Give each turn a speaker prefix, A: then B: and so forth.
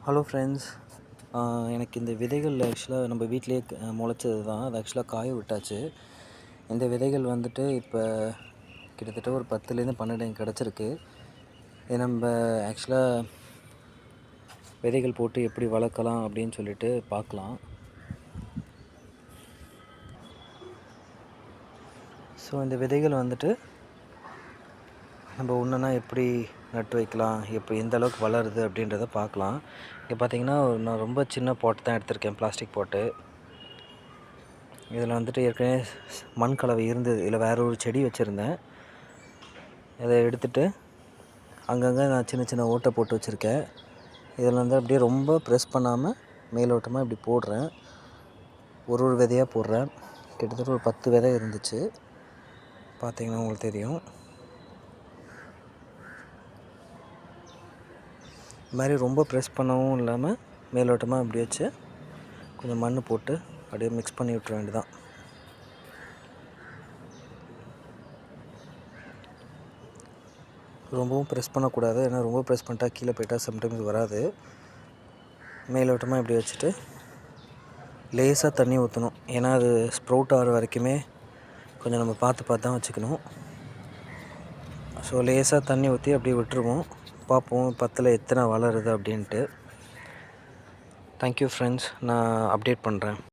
A: Hello friends. எனக்கு இந்த விதைகள் ஆக்சுவலாக நம்ம வீட்டிலேயே முளைச்சது தான். அது ஆக்சுவலாக காய விட்டாச்சு. இந்த விதைகள் வந்துட்டு இப்போ கிட்டத்தட்ட ஒரு 10லேருந்து 12 கிடச்சிருக்கு. இது நம்ம ஆக்சுவலாக விதைகள் போட்டு எப்படி வளர்க்கலாம் அப்படின்னு சொல்லிட்டு பார்க்கலாம். ஸோ இந்த விதைகள் வந்துட்டு நம்ம ஒன்றுனா எப்படி நட்டு வைக்கலாம், எப்படி எந்த அளவுக்கு வளருது அப்படின்றத பார்க்கலாம். இங்கே பார்த்தீங்கன்னா நான் ரொம்ப சின்ன பாட் தான் எடுத்திருக்கேன், பிளாஸ்டிக் பாட்டு. இதில் வந்துட்டு ஏற்கனவே மண் கலவை இருந்தது. இதில் வேறு ஒரு செடி வச்சுருந்தேன். இதை எடுத்துகிட்டு அங்கங்கே நான் சின்ன சின்ன ஓட்டை போட்டு வச்சுருக்கேன். இதில் வந்து அப்படியே ரொம்ப ப்ரெஸ் பண்ணாமல் மேலோட்டமாக இப்படி போடுறேன். ஒரு விதையாக போடுறேன். கிட்டத்தட்ட ஒரு 10 விதை இருந்துச்சு. பார்த்தீங்கன்னா உங்களுக்கு தெரியும். இது மாதிரி ரொம்ப ப்ரெஸ் பண்ணவும் இல்லாமல் மேலோட்டமாக இப்படி வச்சு கொஞ்சம் மண் போட்டு அப்படியே மிக்ஸ் பண்ணி விட்டுற வேண்டியதான். ரொம்பவும் ப்ரெஸ் பண்ணக்கூடாது, ஏன்னா ரொம்ப ப்ரெஸ் பண்ணிட்டா கீழே போயிட்டால் சம்டைம்ஸ் வராது. மேலோட்டமாக இப்படி வச்சுட்டு லேசாக தண்ணி ஊற்றணும். ஏன்னா அது ஸ்ப்ரவுட் ஆகிற வரைக்குமே கொஞ்சம் நம்ம பார்த்து தான் வச்சுக்கணும். ஸோ லேசாக தண்ணி ஊற்றி அப்படியே விட்டுருவோம். பார்ப்போம் 10ல் எத்தனை வளருது அப்படின்ட்டு. Thank you friends. நான் அப்டேட் பண்ணுறேன்.